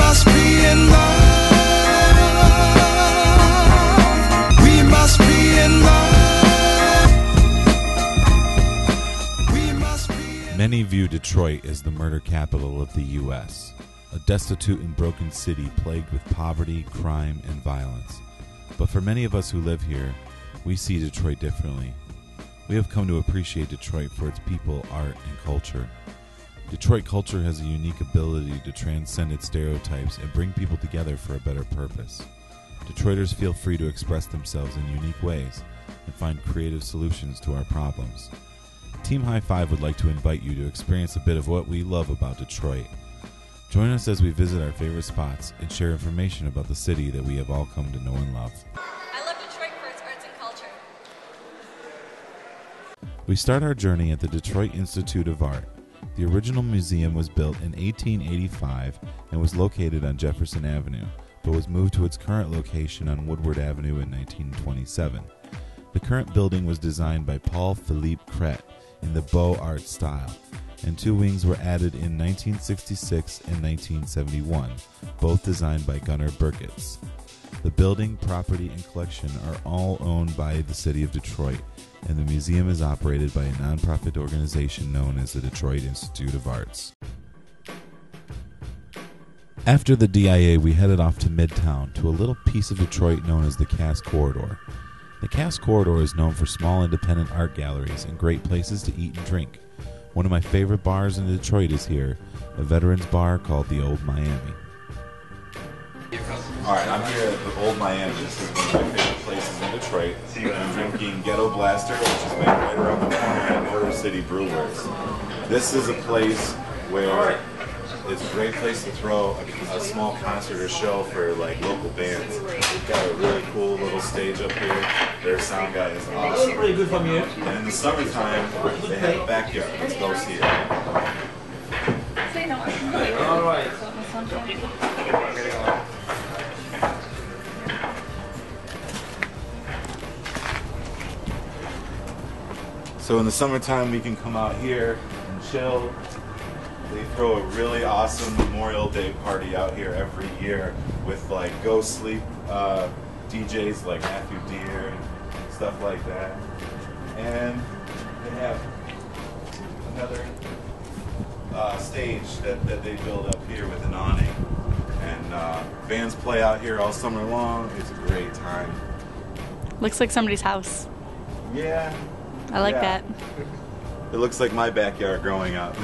must be in love. We must be in love. We must be in Many view Detroit as the murder capital of the U.S., a destitute and broken city plagued with poverty, crime, and violence. But for many of us who live here, we see Detroit differently. We have come to appreciate Detroit for its people, art, and culture. Detroit culture has a unique ability to transcend its stereotypes and bring people together for a better purpose. Detroiters feel free to express themselves in unique ways and find creative solutions to our problems. Team High Five would like to invite you to experience a bit of what we love about Detroit. Join us as we visit our favorite spots and share information about the city that we have all come to know and love. I love Detroit for its arts and culture. We start our journey at the Detroit Institute of Art. The original museum was built in 1885 and was located on Jefferson Avenue, but was moved to its current location on Woodward Avenue in 1927. The current building was designed by Paul Philippe Cret in the Beaux Arts style, and two wings were added in 1966 and 1971, both designed by Gunnar Burkitz. The building, property, and collection are all owned by the City of Detroit, and the museum is operated by a nonprofit organization known as the Detroit Institute of Arts. After the DIA, we headed off to Midtown to a little piece of Detroit known as the Cass Corridor. The Cass Corridor is known for small independent art galleries and great places to eat and drink. One of my favorite bars in Detroit is here, a veterans bar called the Old Miami. Alright, I'm here at the Old Miami. This is one of my favorite places in Detroit. I'm drinking Ghetto Blaster, which is made right around the corner at River City Brewers. This is a place where it's a great place to throw a small concert or show for like local bands. We've got a really cool little stage up here. Their sound guy is awesome. Really good from you. And in the summertime, they have a backyard. Let's go see it. All right. So in the summertime, we can come out here and chill. They throw a really awesome Memorial Day party out here every year with like Go Sleep DJs like Matthew Deere and stuff like that. And they have another stage that they build up here with an awning. And bands play out here all summer long. It's a great time. Looks like somebody's house. Yeah. I like that. It looks like my backyard growing up.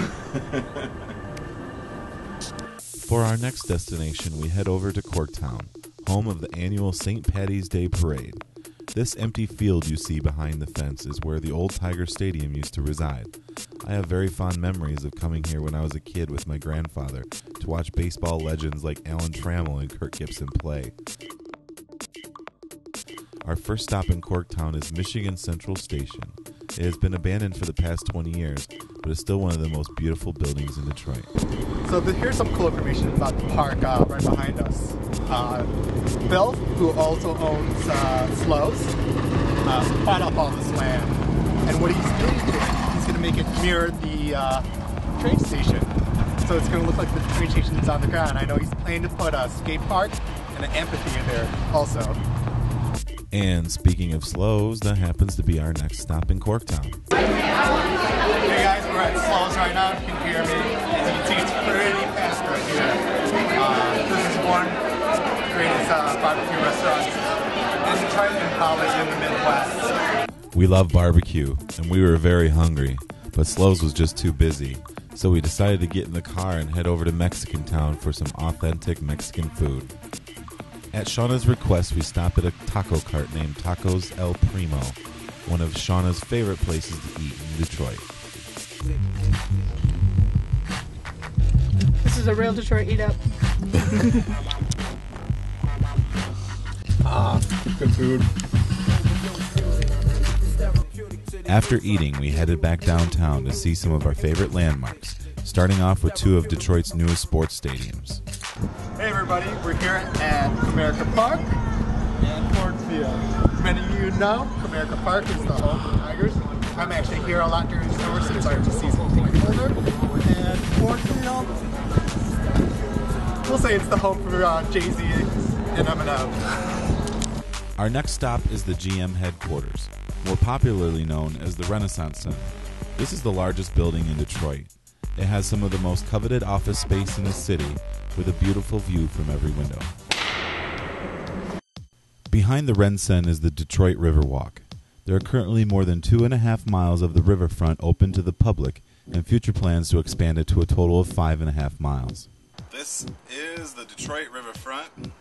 For our next destination, we head over to Corktown, home of the annual St. Paddy's Day Parade. This empty field you see behind the fence is where the old Tiger Stadium used to reside. I have very fond memories of coming here when I was a kid with my grandfather to watch baseball legends like Alan Trammell and Kirk Gibson play. Our first stop in Corktown is Michigan Central Station. It has been abandoned for the past 20 years, but is still one of the most beautiful buildings in Detroit. So here's some cool information about the park right behind us. Bill, who also owns Slows, bought up all this land. And what he's doing to it, he's going to make it mirror the train station. So it's going to look like the train station is on the ground. I know he's planning to put a skate park and an amphitheater there also. And speaking of Slows, that happens to be our next stop in Corktown. Hey guys, we're at Slows right now. You can hear me. As you can see, it's pretty fast right here. This is one of the greatest barbecue restaurants in Detroit and probably in the Midwest. We love barbecue, and we were very hungry, but Slows was just too busy. So we decided to get in the car and head over to Mexican Town for some authentic Mexican food. At Shauna's request, we stop at a taco cart named Tacos El Primo, one of Shauna's favorite places to eat in Detroit. This is a real Detroit eat up. Good food. After eating, we headed back downtown to see some of our favorite landmarks, starting off with two of Detroit's newest sports stadiums. Hey everybody, we're here at Comerica Park and Ford Field. As many of you know, Comerica Park is the home of the Tigers. I'm actually here a lot during the summer since our season is getting older. And Ford Field, we'll say it's the home for Jay-Z and Eminem. Our next stop is the GM headquarters, more popularly known as the Renaissance Center. This is the largest building in Detroit. It has some of the most coveted office space in the city, with a beautiful view from every window. Behind the RenCen is the Detroit Riverwalk. There are currently more than 2.5 miles of the riverfront open to the public, and future plans to expand it to a total of 5.5 miles. This is the Detroit Riverfront,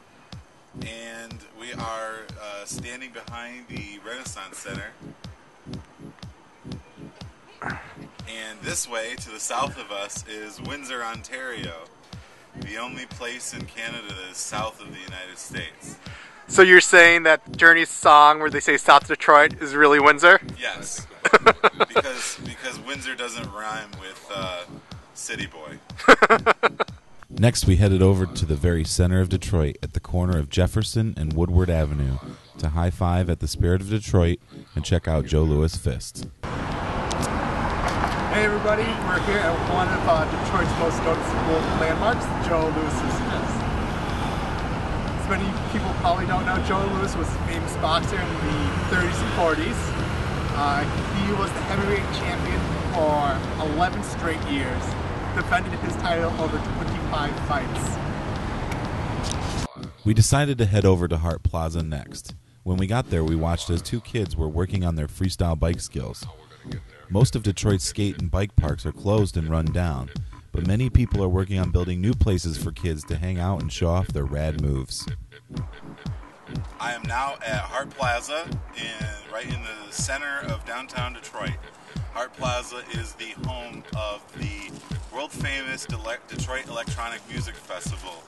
and we are standing behind the Renaissance Center. And this way, to the south of us, is Windsor, Ontario, the only place in Canada that is south of the United States. So you're saying that Journey's song where they say South Detroit is really Windsor? Yes, because Windsor doesn't rhyme with City Boy. Next, we headed over to the very center of Detroit at the corner of Jefferson and Woodward Avenue to high-five at the Spirit of Detroit and check out Joe Louis Fist. Hey everybody, we're here at one of Detroit's most noticeable landmarks, Joe Louis's Fist. As many people probably don't know, Joe Louis was a famous boxer in the 30s and 40s. He was the heavyweight champion for 11 straight years, defended his title over 25 fights. We decided to head over to Hart Plaza next. When we got there, we watched as two kids were working on their freestyle bike skills. Most of Detroit's skate and bike parks are closed and run down, but many people are working on building new places for kids to hang out and show off their rad moves. I am now at Hart Plaza, right in the center of downtown Detroit. Hart Plaza is the home of the world-famous Detroit Electronic Music Festival.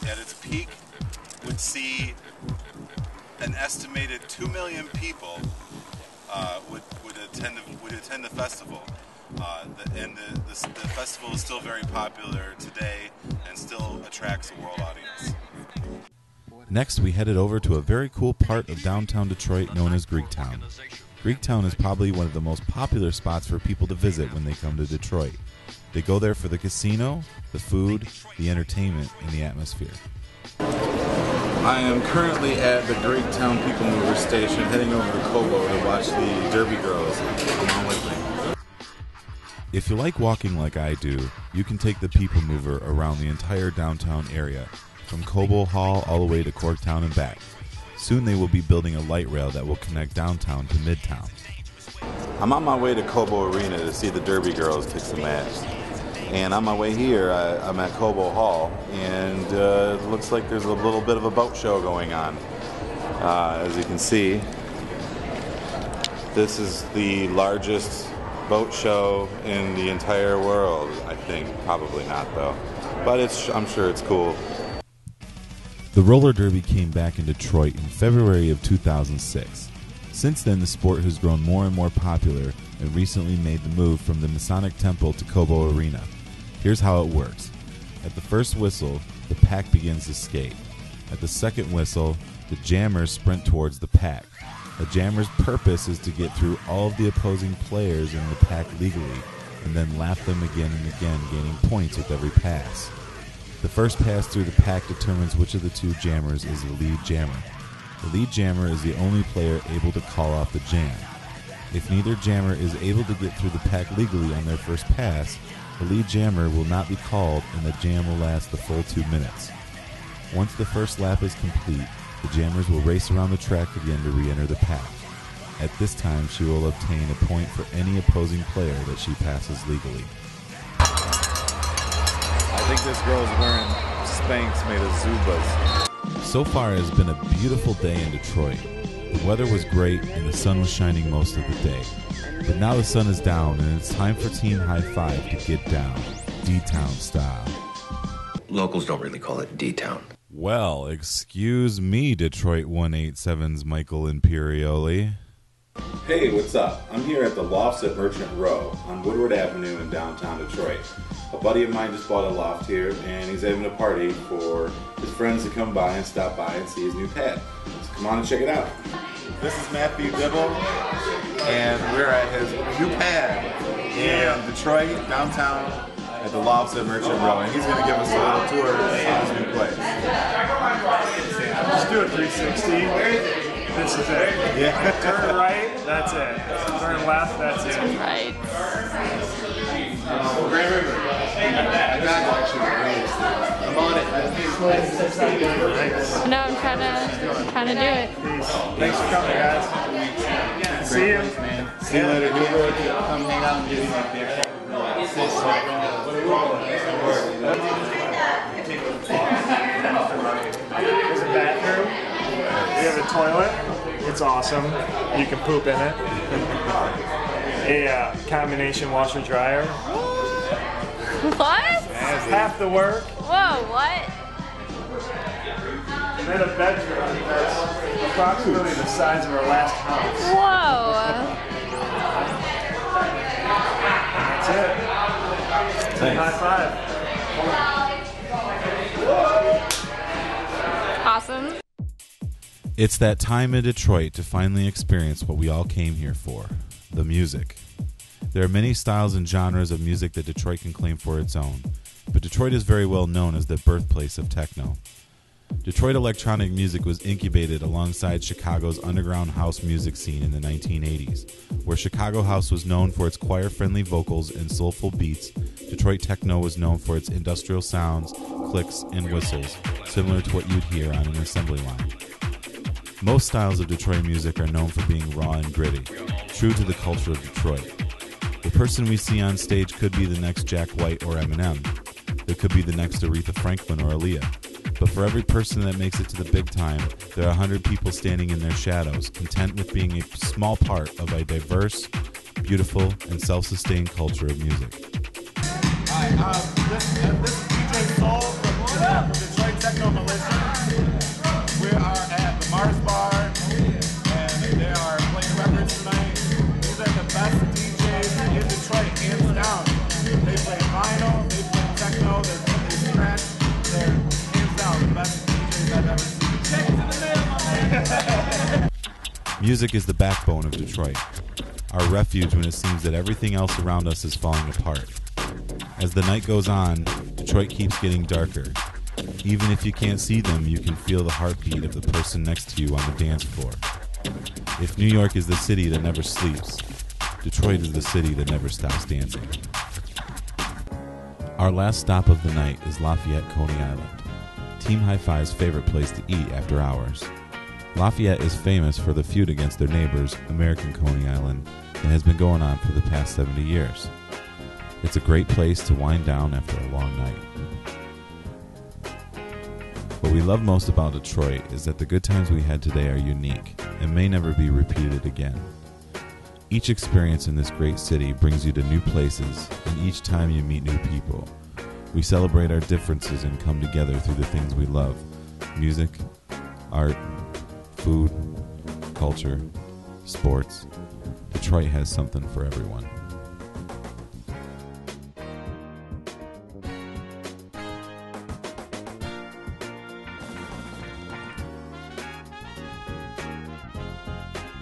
At its peak, would see an estimated 2 million people would attend the festival. The festival is still very popular today and still attracts a world audience. Next, we headed over to a very cool part of downtown Detroit known as Greektown. Greektown is probably one of the most popular spots for people to visit when they come to Detroit. They go there for the casino, the food, the entertainment, and the atmosphere. I am currently at the Greektown People Mover station, heading over to Cobo to watch the Derby Girls. Come on with me. If you like walking like I do, you can take the People Mover around the entire downtown area, from Cobo Hall all the way to Corktown and back. Soon they will be building a light rail that will connect downtown to Midtown. I'm on my way to Cobo Arena to see the Derby Girls kick some ass. And on my way here, I'm at Cobo Hall, and it looks like there's a little bit of a boat show going on. As you can see, this is the largest boat show in the entire world, I think. Probably not, though. But I'm sure it's cool. The roller derby came back in Detroit in February of 2006. Since then, the sport has grown more and more popular and recently made the move from the Masonic Temple to Cobo Arena. Here's how it works. At the first whistle, the pack begins to skate. At the second whistle, the jammers sprint towards the pack. A jammer's purpose is to get through all of the opposing players in the pack legally, and then lap them again and again, gaining points with every pass. The first pass through the pack determines which of the two jammers is the lead jammer. The lead jammer is the only player able to call off the jam. If neither jammer is able to get through the pack legally on their first pass, the lead jammer will not be called and the jam will last the full 2 minutes. Once the first lap is complete, the jammers will race around the track again to re-enter the pack. At this time, she will obtain a point for any opposing player that she passes legally. I think this girl's wearing Spanx made of Zubas. So far, it has been a beautiful day in Detroit. The weather was great and the sun was shining most of the day. But now the sun is down and it's time for Team High Five to get down, D-Town style. Locals don't really call it D-Town. Well, excuse me, Detroit 187's Michael Imperioli. Hey, what's up? I'm here at the Lofts at Merchant Row on Woodward Avenue in downtown Detroit. A buddy of mine just bought a loft here, and he's having a party for his friends to come by and stop by and see his new pad. So come on and check it out. This is Matthew Dibble, and we're at his new pad in Detroit, downtown. at the Lobster Merchant Row, and he's going to give us a little tour of his new place. Just do a 360. This is it. Yeah. Turn right, that's it. Turn left, that's it. Right. Grand River. I'm on it. No, I'm trying to do it. Thanks for coming, guys. See you. See you later. Come hang out and give you my beer. There's a bathroom. We have a toilet. It's awesome. You can poop in it. A combination washer dryer. What? That's half the work. Whoa, what? And then a bedroom that's approximately the size of our last house. Whoa. That's it. Thanks. High five. Awesome. It's that time in Detroit to finally experience what we all came here for, the music. There are many styles and genres of music that Detroit can claim for its own, but Detroit is very well known as the birthplace of techno. Detroit electronic music was incubated alongside Chicago's underground house music scene in the 1980s. Where Chicago house was known for its choir-friendly vocals and soulful beats, Detroit techno was known for its industrial sounds, clicks, and whistles, similar to what you'd hear on an assembly line. Most styles of Detroit music are known for being raw and gritty, true to the culture of Detroit. The person we see on stage could be the next Jack White or Eminem. It could be the next Aretha Franklin or Aaliyah. But for every person that makes it to the big time, there are 100 people standing in their shadows, content with being a small part of a diverse, beautiful, and self-sustained culture of music. Hi, this is DJ Soul from Detroit Techno Militia. We are at the Mars Bar, and they are playing records tonight. These are the best DJs in Detroit, hands down. They play vinyl, they play techno, they scratch. They're hands down the best DJs I've ever seen. Check to the mail, my man. Music is the backbone of Detroit, our refuge when it seems that everything else around us is falling apart. As the night goes on, Detroit keeps getting darker. Even if you can't see them, you can feel the heartbeat of the person next to you on the dance floor. If New York is the city that never sleeps, Detroit is the city that never stops dancing. Our last stop of the night is Lafayette, Coney Island, Team Hi-Fi's favorite place to eat after hours. Lafayette is famous for the feud against their neighbors, American Coney Island, and has been going on for the past 70 years. It's a great place to wind down after a long night. What we love most about Detroit is that the good times we had today are unique and may never be repeated again. Each experience in this great city brings you to new places, and each time you meet new people. We celebrate our differences and come together through the things we love: music, art, food, culture, sports. Detroit has something for everyone.